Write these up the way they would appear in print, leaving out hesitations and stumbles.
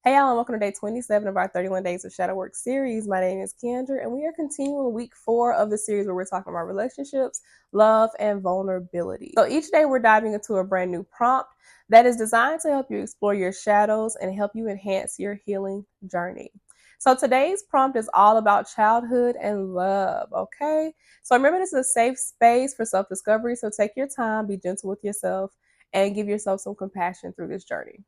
Hey y'all, and welcome to day 27 of our 31 Days of Shadow Work series. My name is Kendra, and we are continuing week 4 of the series where we're talking about relationships, love, and vulnerability. So each day we're diving into a brand new prompt that is designed to help you explore your shadows and help you enhance your healing journey. So today's prompt is all about childhood and love, okay? So remember, this is a safe space for self-discovery, so take your time, be gentle with yourself, and give yourself some compassion through this journey.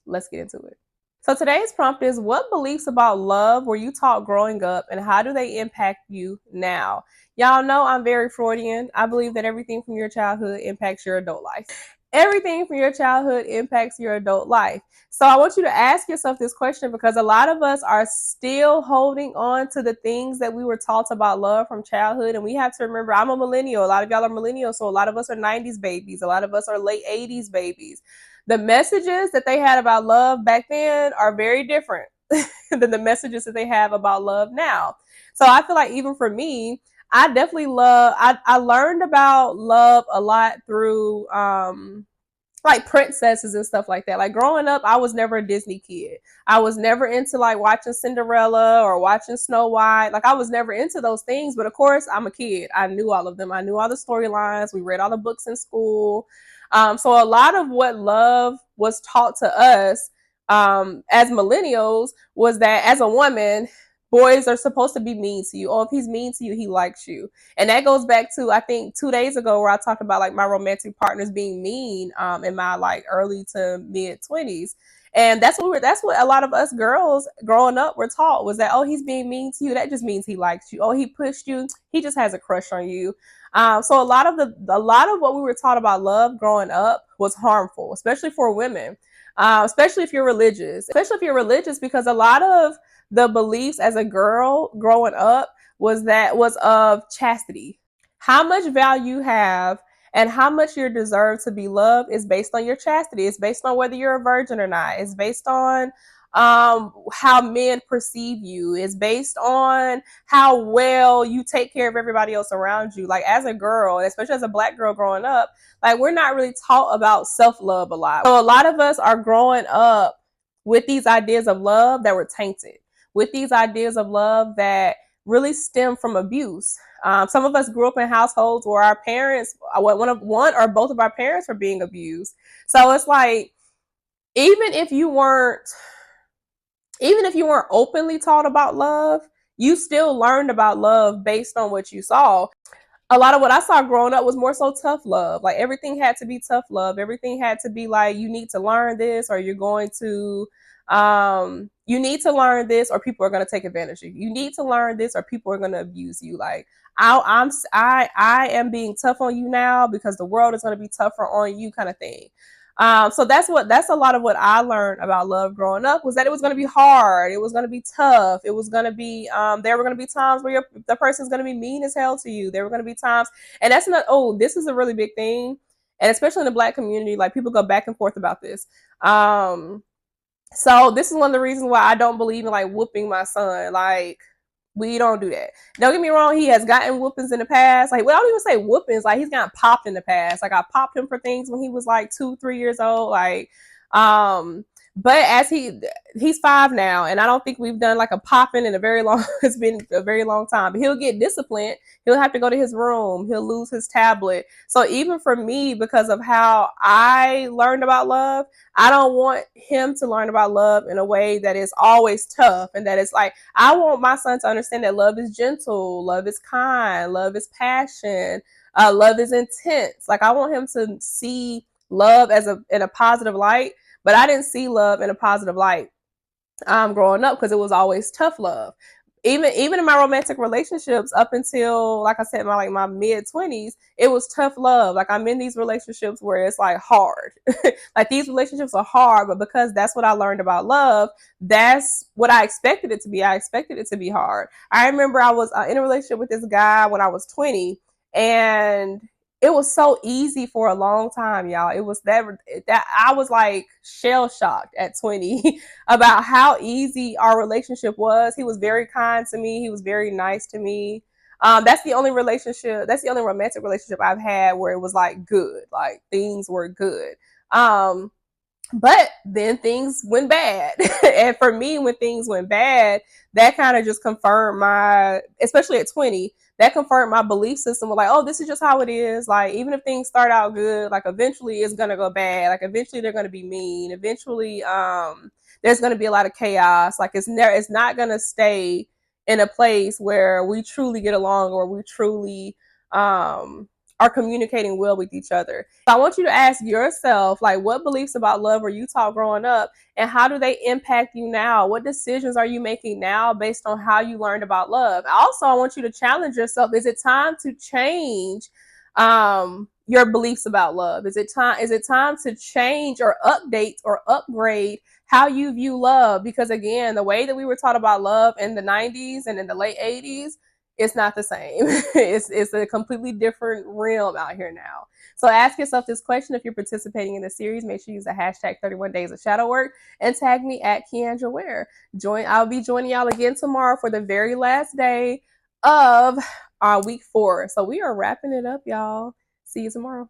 Let's get into it. So today's prompt is, what beliefs about love were you taught growing up and how do they impact you now? Y'all know I'm very Freudian. I believe that everything from your childhood impacts your adult life. Everything from your childhood impacts your adult life. So I want you to ask yourself this question, because a lot of us are still holding on to the things that we were taught about love from childhood. And we have to remember, I'm a millennial. A lot of y'all are millennials. So a lot of us are 90s babies. A lot of us are late 80s babies. The messages that they had about love back then are very different than the messages that they have about love now. So I feel like even for me, I definitely I learned about love a lot through like princesses and stuff like that. Like growing up, I was never a Disney kid. I was never into like watching Cinderella or watching Snow White. Like I was never into those things. But of course, I'm a kid. I knew all of them. I knew all the storylines. We read all the books in school. So a lot of what love was taught to us as millennials was that as a woman, boys are supposed to be mean to you. Oh, if he's mean to you, he likes you. And that goes back to, I think, 2 days ago, where I talked about like my romantic partners being mean in my like early to mid 20s. And that's what a lot of us girls growing up were taught, was that, oh, he's being mean to you, that just means he likes you. Oh, he pushed you, he just has a crush on you. So a lot of what we were taught about love growing up was harmful, especially for women. Especially if you're religious, because a lot of the beliefs as a girl growing up was of chastity. How much value you have and how much you deserve to be loved is based on your chastity. It's based on whether you're a virgin or not. It's based on how men perceive you. It's based on how well you take care of everybody else around you. Like as a girl, especially as a black girl growing up, like we're not really taught about self-love a lot. So a lot of us are growing up with these ideas of love that were tainted, with these ideas of love that really stem from abuse. Some of us grew up in households where our parents, one or both of our parents were being abused. So it's like, even if you weren't even if you weren't openly taught about love, you still learned about love based on what you saw. A lot of what I saw growing up was more so tough love. Like everything had to be tough love. Everything had to be like, you need to learn this, or you're going to you need to learn this or people are going to take advantage of you. You need to learn this or people are going to abuse you. Like I am being tough on you now because the world is going to be tougher on you, kind of thing. So that's a lot of what I learned about love growing up, was that it was going to be hard, it was going to be tough, it was going to be there were going to be times where the person's going to be mean as hell to you. There were going to be times, and that's not, oh, this is a really big thing, and especially in the black community, like people go back and forth about this. So this is one of the reasons why I don't believe in like whooping my son. Like we don't do that. Don't get me wrong, he has gotten whoopings in the past. Like, well, I don't even say whoopings. Like, he's gotten popped in the past. Like, I popped him for things when he was like 2, 3 years old. Like, but as he's 5 now, and I don't think we've done like a popping in a very long. It's been a very long time. But he'll get disciplined. He'll have to go to his room. He'll lose his tablet. So even for me, because of how I learned about love, I don't want him to learn about love in a way that is always tough, and that is like, I want my son to understand that love is gentle, love is kind, love is passion, love is intense. Like I want him to see love as in a positive light, but I didn't see love in a positive light growing up, because it was always tough love. Even in my romantic relationships, up until, like I said, my mid 20s, it was tough love. Like I'm in these relationships where it's like hard. Like these relationships are hard, but because that's what I learned about love, that's what I expected it to be. I expected it to be hard. I remember I was in a relationship with this guy when I was 20, and it was so easy for a long time, y'all. It was that I was like shell shocked at 20 about how easy our relationship was. He was very kind to me. He was very nice to me. That's the only romantic relationship I've had where it was like good, like things were good. Um, But then things went bad. And for me, when things went bad, that kind of just confirmed especially at 20, that confirmed my belief system of like, oh, this is just how it is. Like, even if things start out good, like eventually it's gonna go bad. Like eventually they're gonna be mean. Eventually, there's gonna be a lot of chaos. Like it's not gonna stay in a place where we truly get along or we truly are communicating well with each other. So I want you to ask yourself, like, what beliefs about love were you taught growing up, and how do they impact you now? What decisions are you making now based on how you learned about love? Also, I want you to challenge yourself. Is it time to change your beliefs about love? Is it time to change or update or upgrade how you view love? Because again, the way that we were taught about love in the 90s and in the late 80s, it's not the same. It's a completely different realm out here now. So ask yourself this question if you're participating in the series. Make sure you use the hashtag 31 days of shadow work and tag me at Keandra Ware. I'll be joining y'all again tomorrow for the very last day of our week 4. So we are wrapping it up, y'all. See you tomorrow.